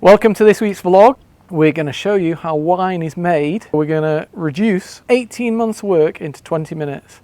Welcome to this week's vlog. We're going to show you how wine is made. We're going to reduce 18 months work into 20 minutes.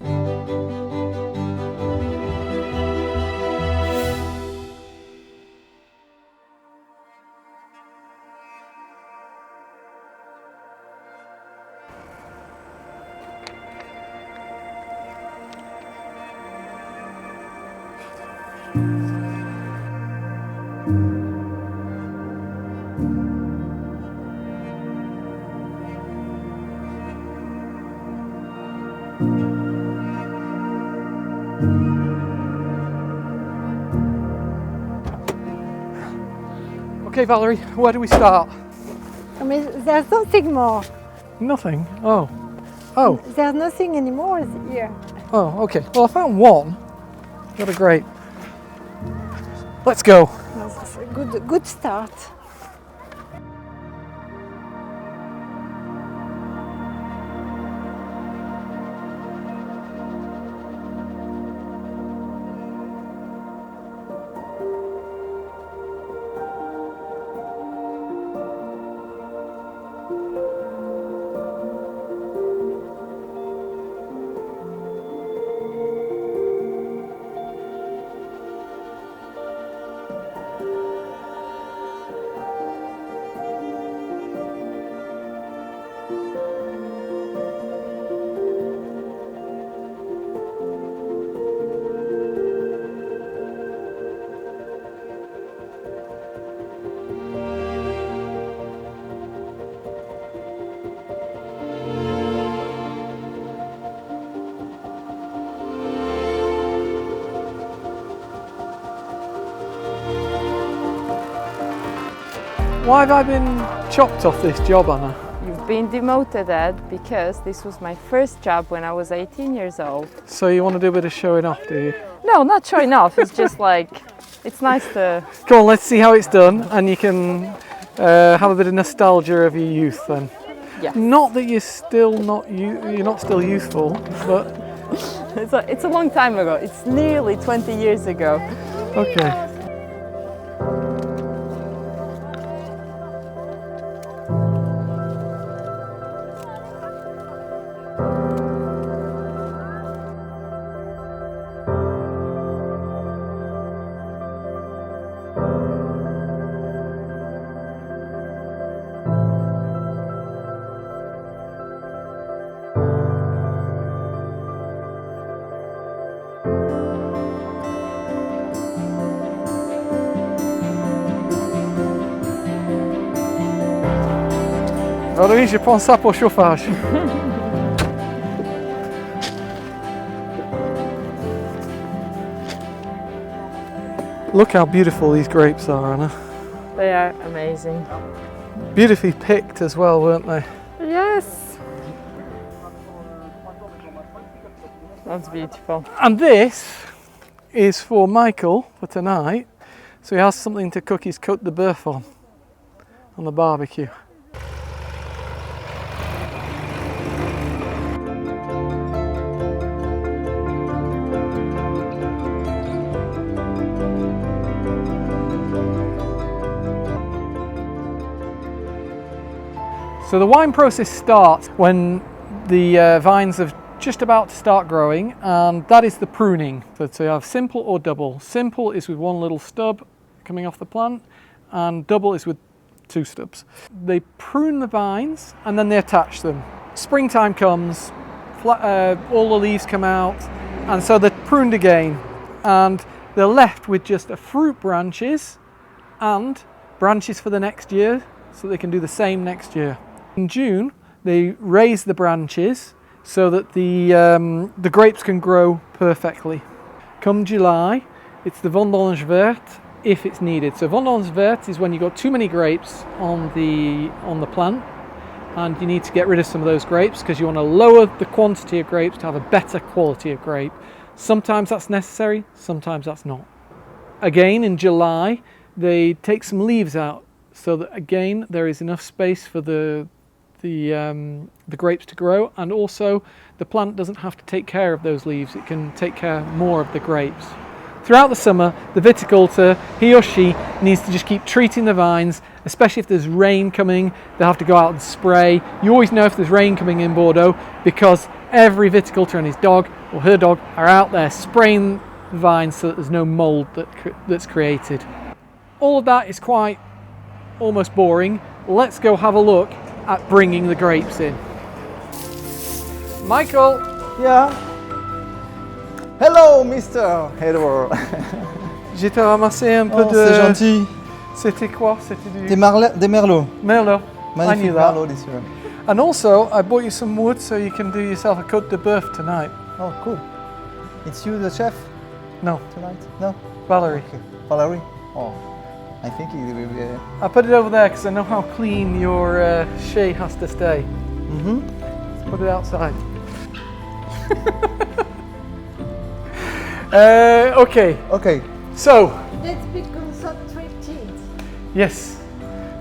Okay, Valerie, where do we start? There's nothing more. Nothing? Oh. There's nothing anymore here. Oh, okay. Well, I found one. What a grape. Let's go. That's a good start. Why have I been chopped off this job, Anna? You've been demoted, Ed, because this was my first job when I was 18 years old. So you want to do a bit of showing off, do you? No, not showing off. It's just like, it's nice to... Come on, let's see how it's done, and you can have a bit of nostalgia of your youth then. Yeah. Not that you're still you're not still youthful, but... it's a long time ago. It's nearly 20 years ago. Okay. Valerie, je prends ça pour chauffage. Look how beautiful these grapes are, Anna. They are amazing. Beautifully picked as well, weren't they? Yes. That's beautiful. And this is for Michael for tonight, so he has something to cook his Côte de Bœuf on the barbecue. So the wine process starts when the vines are just about to start growing, and that is the pruning. So you have simple or double. Simple is with one little stub coming off the plant, and double is with two stubs. They prune the vines and then they attach them. Springtime comes, all the leaves come out, and so they're pruned again, and they're left with just fruit branches and branches for the next year, so they can do the same next year. In June, they raise the branches so that the grapes can grow perfectly. Come July, it's the vendange verte if it's needed. So vendange verte is when you've got too many grapes on the plant, and you need to get rid of some of those grapes because you want to lower the quantity of grapes to have a better quality of grape. Sometimes that's necessary, sometimes that's not. Again, in July, they take some leaves out so that again there is enough space for the grapes to grow, and also the plant doesn't have to take care of those leaves, it can take care more of the grapes. Throughout the summer, the viticultor, he or she, needs to just keep treating the vines especially if there's rain coming, they have to go out and spray. You always know if there's rain coming in Bordeaux because every viticultor and his dog or her dog are out there spraying the vines so that there's no mold that's created. All of that is quite almost boring. Let's go have a look at bringing the grapes in. Michael! Yeah. Hello, Mr. Edward. Je t'ai ramassé un peu Oh, de... c'est gentil. C'était quoi? C'était du... Des merlots. Merlot. I Magnifique knew that. merlot, this year. And also, I bought you some wood so you can do yourself a Côte de Bœuf tonight. Oh, cool. It's you, the chef, No, tonight? No? Valerie. Okay. Valerie? Oh, I think it will be... I put it over there because I know how clean your shea has to stay. Mm-hmm. Let's put it outside. Okay, Okay. so, Let's be concentrated. yes,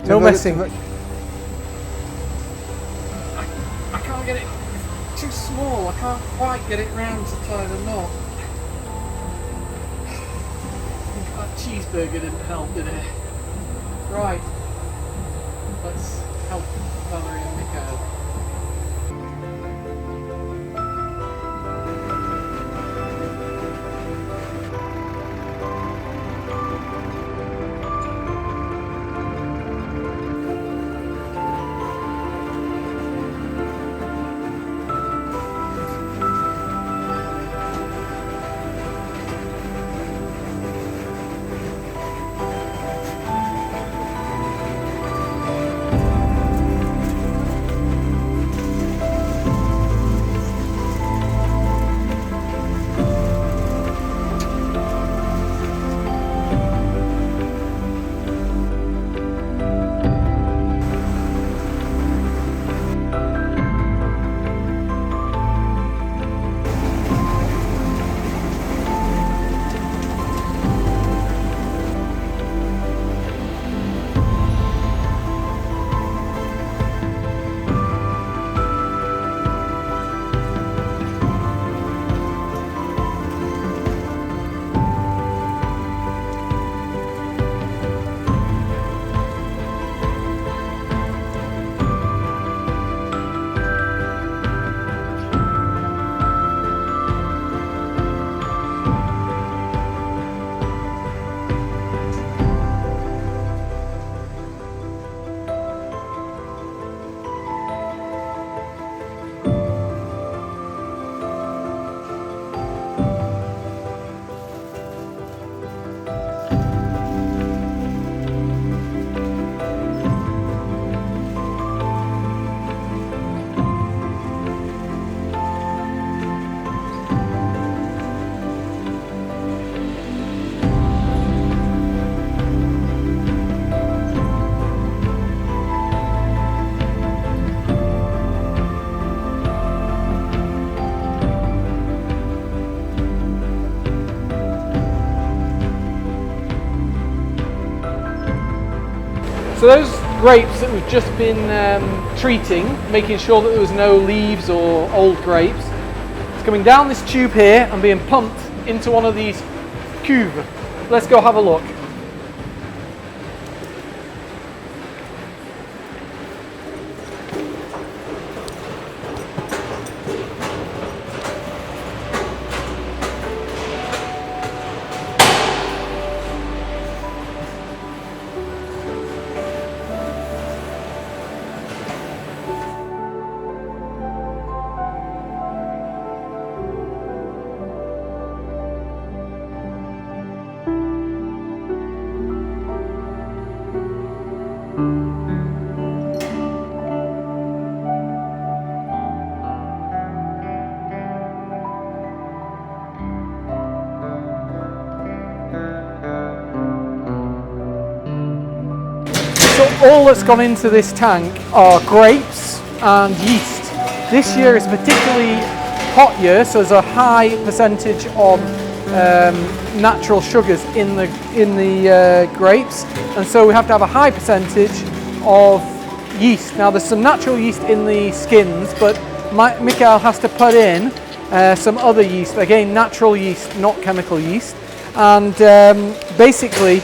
no messing. I can't get it, it's too small, I can't quite get it round to tie the knot. I think that cheeseburger didn't help, did it? Right, let's help Valerie and Mickael. So those grapes that we've just been treating, making sure that there was no leaves or old grapes, it's coming down this tube here and being pumped into one of these cuves. Let's go have a look. So all that's gone into this tank are grapes and yeast. This year is a particularly hot year, so there's a high percentage of natural sugars in the grapes, and so we have to have a high percentage of yeast. Now there's some natural yeast in the skins, but Mickael has to put in some other yeast, again natural yeast, not chemical yeast, and basically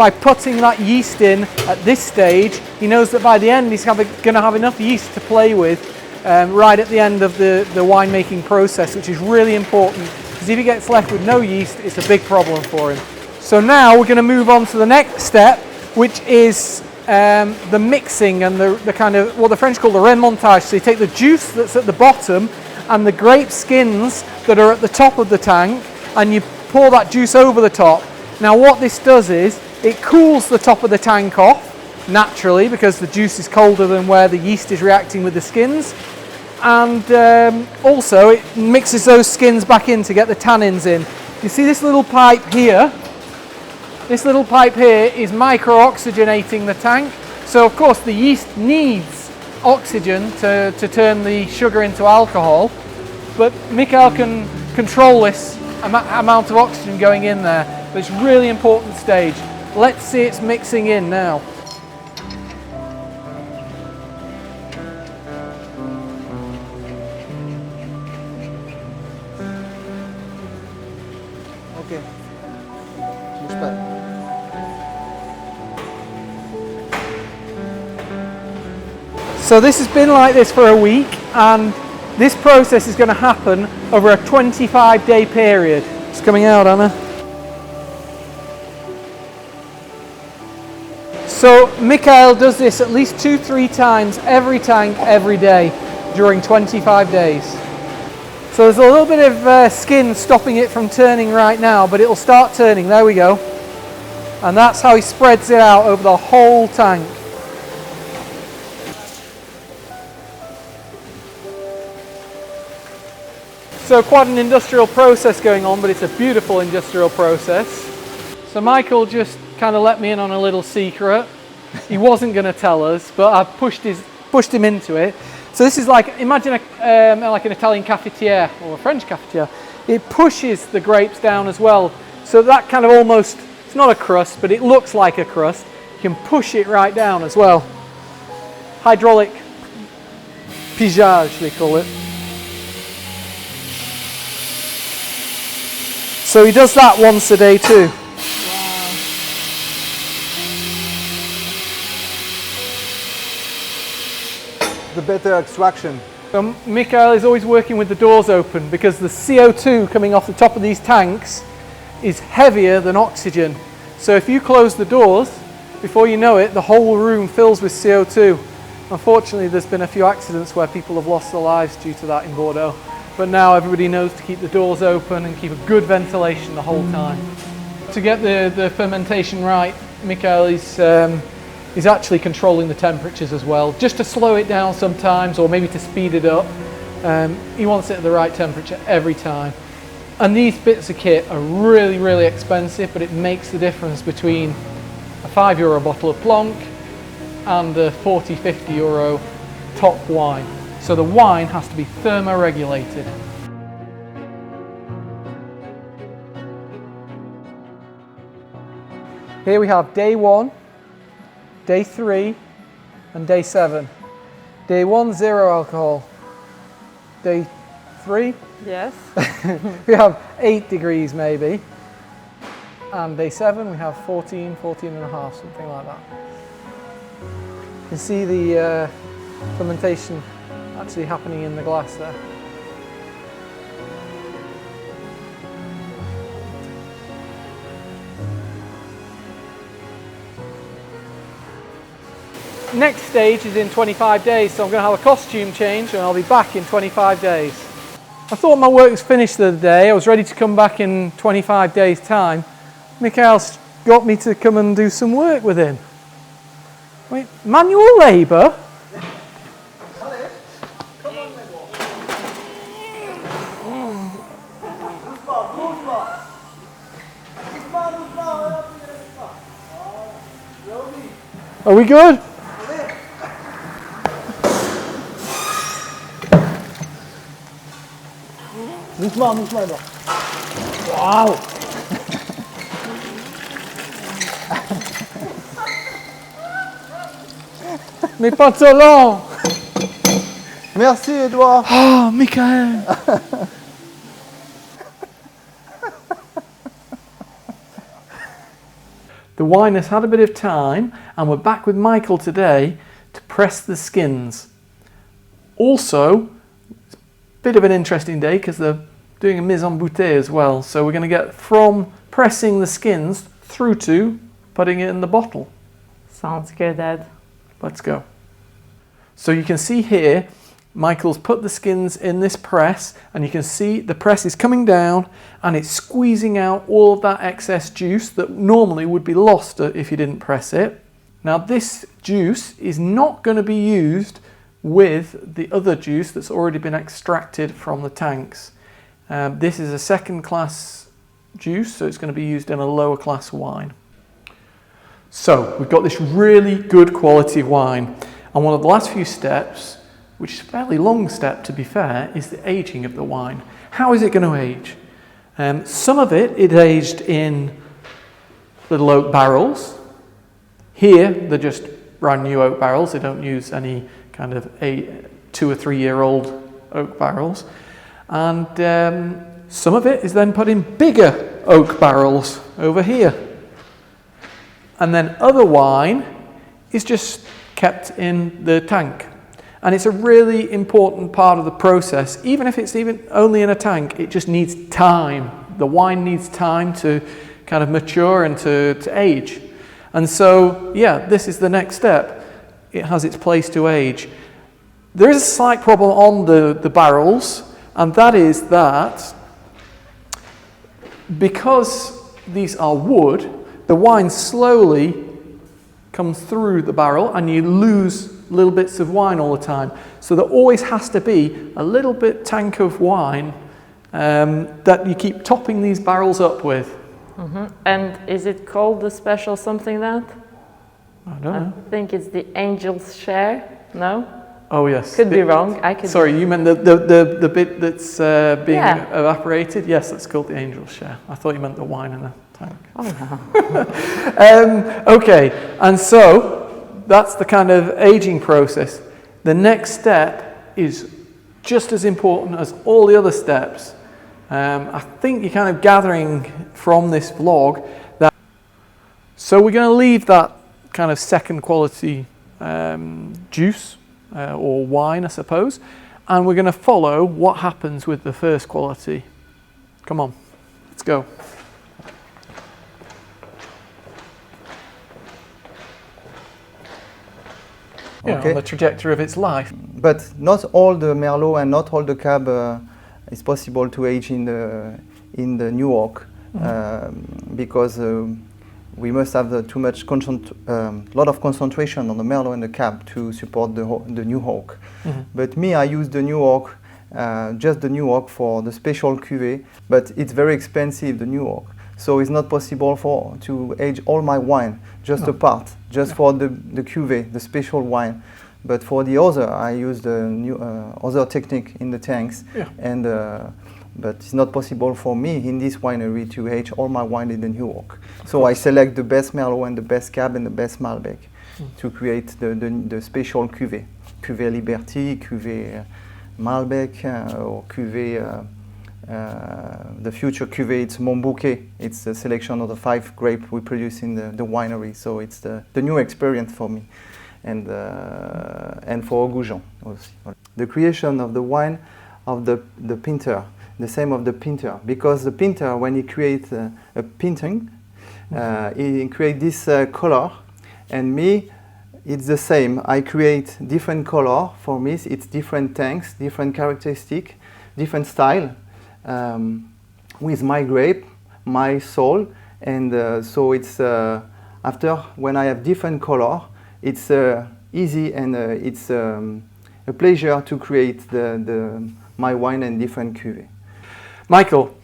by putting that yeast in at this stage, he knows that by the end he's going to have enough yeast to play with right at the end of the winemaking process, which is really important, because if he gets left with no yeast, it's a big problem for him. So now we're going to move on to the next step, which is the mixing and the kind of what the French call the remontage. So you take the juice that's at the bottom and the grape skins that are at the top of the tank, and you pour that juice over the top. Now what this does is it cools the top of the tank off naturally, because the juice is colder than where the yeast is reacting with the skins, and also it mixes those skins back in to get the tannins in. You see this little pipe here? This little pipe here is micro-oxygenating the tank. So of course the yeast needs oxygen to turn the sugar into alcohol, but Mickael can control this amount of oxygen going in there. But it's a really important stage. Let's see it's mixing in now. Ok. Bouge pas. So this has been like this for a week, and this process is going to happen over a 25-day period. It's coming out, Anna. So Mickael does this at least 2-3 times every tank, every day, during 25 days. So there's a little bit of skin stopping it from turning right now, but it'll start turning. There we go. And that's how he spreads it out over the whole tank. So quite an industrial process going on, but it's a beautiful industrial process. So Michael just kind of let me in on a little secret. He wasn't going to tell us, but I pushed him into it. So this is like, imagine like an Italian cafetiere or a French cafetiere. It pushes the grapes down as well. So that kind of almost, it's not a crust, but it looks like a crust. You can push it right down as well. Hydraulic pigeage, they call it. So he does that once a day too. The better extraction. So Mickael is always working with the doors open, because the CO2 coming off the top of these tanks is heavier than oxygen. So if you close the doors, before you know it, the whole room fills with CO2. Unfortunately, there's been a few accidents where people have lost their lives due to that in Bordeaux. But now everybody knows to keep the doors open and keep a good ventilation the whole time. To get the fermentation right, Mickael is actually controlling the temperatures as well, just to slow it down sometimes, or maybe to speed it up. He wants it at the right temperature every time. And these bits of kit are really, really expensive, but it makes the difference between a €5 bottle of Blanc and a 40-50 euro top wine. So the wine has to be thermoregulated. Here we have day 1, day 3, and day 7. Day 1, 0 alcohol. Day 3, Yes. we have 8 degrees maybe. And day 7 we have 14, 14 and a half, something like that. You can see the fermentation actually happening in the glass there. Next stage is in 25 days, so I'm going to have a costume change and I'll be back in 25 days. I thought my work was finished the other day. I was ready to come back in 25 days' time. Mickael's got me to come and do some work with him. Wait, manual labour? Are we good? Doucement, doucement. Wow! Mes pantalons! Merci Edouard. Oh, Mickael! The wine has had a bit of time, and we're back with Michael today to press the skins. Also, it's a bit of an interesting day because they're doing a mise en bouteille as well. So we're going to get from pressing the skins through to putting it in the bottle. Sounds good, Ed. Let's go. So you can see here, Michael's put the skins in this press, and you can see the press is coming down and it's squeezing out all of that excess juice that normally would be lost if you didn't press it. Now this juice is not going to be used with the other juice that's already been extracted from the tanks. This is a second class juice, so it's going to be used in a lower class wine. So we've got this really good quality wine, and one of the last few steps, which is a fairly long step to be fair, is the aging of the wine. How is it going to age? Some of it is aged in little oak barrels. Here they're just brand new oak barrels. They don't use any kind of 2 or 3 year old oak barrels. And some of it is then put in bigger oak barrels over here. And then other wine is just kept in the tank. And it's a really important part of the process. Even if it's only in a tank, it just needs time. The wine needs time to kind of mature and to age. And so, yeah, this is the next step. It has its place to age. There is a slight problem on the barrels, and that is that because these are wood, the wine slowly comes through the barrel and you lose little bits of wine all the time. So there always has to be a little bit tank of wine that you keep topping these barrels up with. Mm-hmm. And is it called the special something that? I don't know. I think it's the angel's share. No? Oh yes. Could be wrong. Sorry, you meant the bit that's being evaporated? Yes, that's called the angel's share. I thought you meant the wine in the tank. Oh no. Okay, and so that's the kind of aging process. The next step is just as important as all the other steps. I think you're kind of gathering from this vlog that. So we're going to leave that kind of second quality juice or wine, I suppose, and we're going to follow what happens with the first quality. Come on, let's go. Okay. On the trajectory of its life. But not all the Merlot and not all the Cab is possible to age in the new oak, because we must have lot of concentration on the Merlot and the Cab to support the new oak. But me, I use the new oak, just the new oak for the special cuvée, but it's very expensive, the new oak. So it's not possible to age all my wine, just a part, just for the cuvée, the special wine. But for the other, I use the new other technique in the tanks, and but it's not possible for me in this winery to age all my wine in the new oak. So I select the best Merlot and the best Cab and the best Malbec to create the special cuvée, cuvée Liberty, cuvée Malbec, or cuvée. The future cuvée, it's Mon Bouquet. It's a selection of the 5 grapes we produce in the winery. So it's the new experience for me, and for Goujon also. The creation of the wine of the pinter, the same of the pinter, because the pinter, when he creates a painting, he creates this color, and me, it's the same. I create different color. For me, it's different tanks, different characteristic, different style. With my grape, my soul, and so it's after when I have different color, it's easy and it's a pleasure to create my wine and different cuvée. Michael,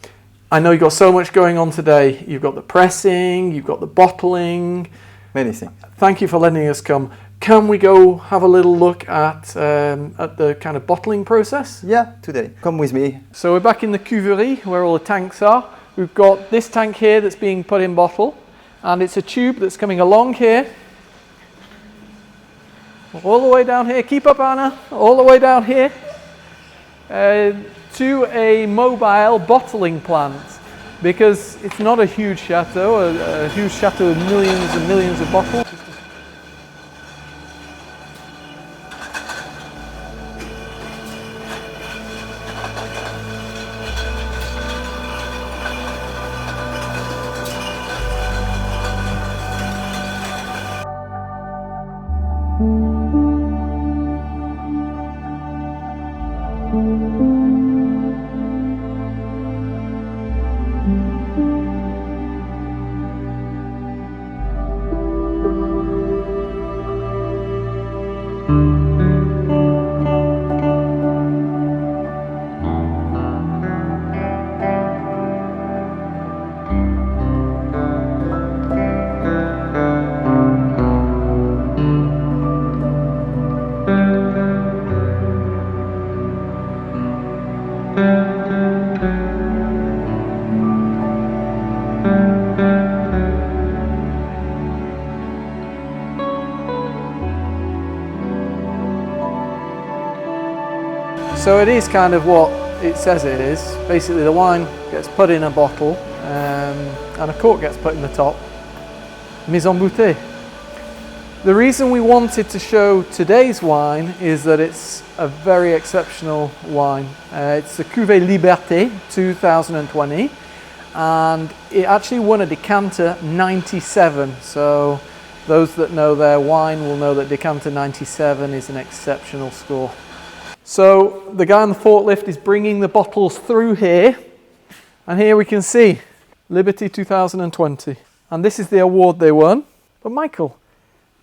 I know you've got so much going on today. You've got the pressing, you've got the bottling. Many things. Thank you for letting us come. Can we go have a little look at the kind of bottling process? Yeah, today. Come with me. So we're back in the cuverie where all the tanks are. We've got this tank here that's being put in bottle, and it's a tube that's coming along here. All the way down here. Keep up, Anna. All the way down here to a mobile bottling plant. because it's not a huge chateau, a huge chateau with millions and millions of bottles. So it is kind of what it says it is. Basically the wine gets put in a bottle and a cork gets put in the top. Mise en bouteille. The reason we wanted to show today's wine is that it's a very exceptional wine. It's the Cuvée Liberté 2020 and it actually won a decanter 97. So those that know their wine will know that decanter 97 is an exceptional score. So the guy on the forklift is bringing the bottles through here, and here we can see Liberty 2020, and this is the award they won. But Michael,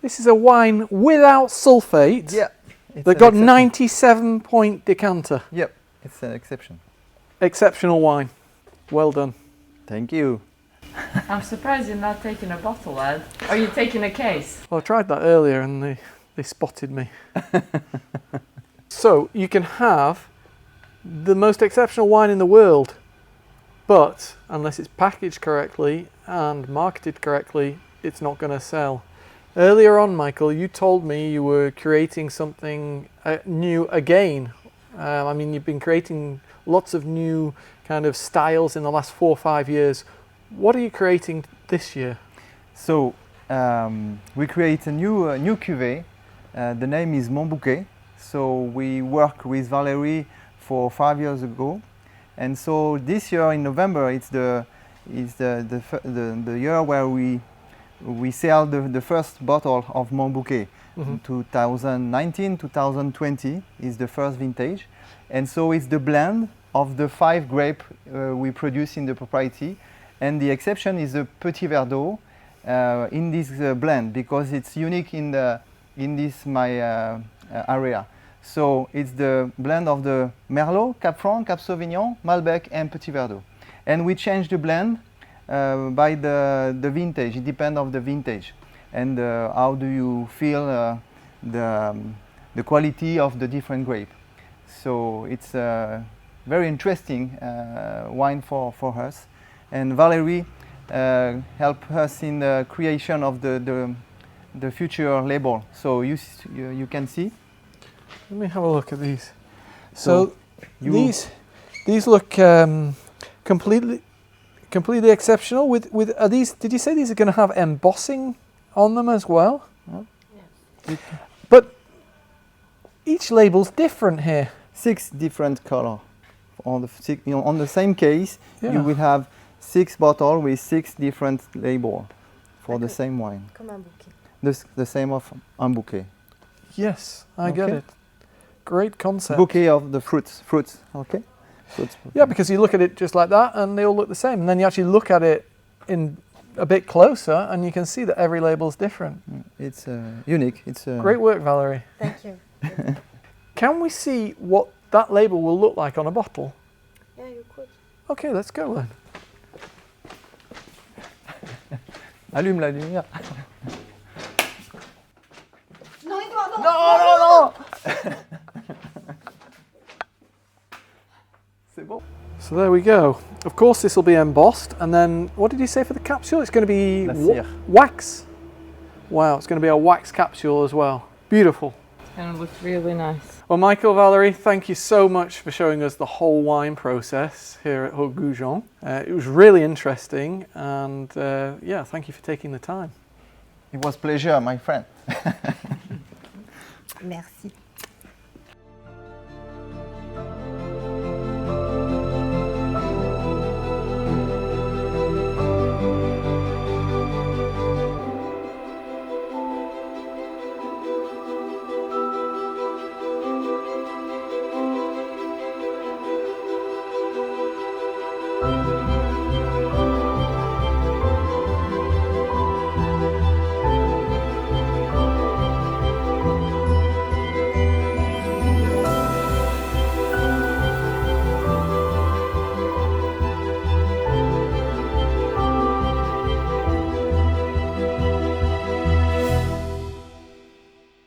this is a wine without sulphate. Yeah. That got 97-point decanter. Yep, it's an exception. Exceptional wine. Well done. Thank you. I'm surprised you're not taking a bottle, lad. Are you taking a case? Well, I tried that earlier and they spotted me. So you can have the most exceptional wine in the world, but unless it's packaged correctly and marketed correctly, it's not going to sell. Earlier on, Michael, you told me you were creating something new again. I mean, you've been creating lots of new kind of styles in the last 4 or 5 years. What are you creating this year? So we create a new cuvée. The name is Mon Bouquet. So we worked with Valerie for 5 years ago, and so this year in November it's the year where we sell the first bottle of Mon Bouquet. 2019-2020 is the first vintage, and so it's the blend of the 5 grapes we produce in the propriety, and the exception is the Petit Verdot in this blend because it's unique in this area. So it's the blend of the Merlot, Cap Franc, Cap Sauvignon, Malbec and Petit Verdot. And we change the blend by the vintage. It depends on the vintage. And how do you feel the quality of the different grape. So it's a very interesting wine for us. And Valerie helped us in the creation of the future label. So you can see. Let me have a look at these. So these look completely exceptional. With are these? Did you say these are going to have embossing on them as well? Yes. But each label's different here. 6 different colors on the same case. Yeah. You will have 6 bottles with 6 different labels for the same wine. Comme un bouquet. The same of un bouquet. Yes, I get it. Great concept. Bouquet of the fruits. Okay. Fruits. Yeah, because you look at it just like that, and they all look the same. And then you actually look at it in a bit closer, and you can see that every label is different. It's unique. It's great work, Valerie. Thank you. Can we see what that label will look like on a bottle? Yeah, you could. Okay, let's go then. Allume la lumière. Non, Edouard, non. Non. C'est bon. So there we go. Of course this will be embossed, and then what did you say for the capsule? It's going to be La cire. wax. Wow, it's going to be a wax capsule as well. Beautiful. And it looks really nice. Well, Michael, Valerie, thank you so much for showing us the whole wine process here at Haut Goujon. It was really interesting, and yeah, thank you for taking the time. It was pleasure, my friend. Merci.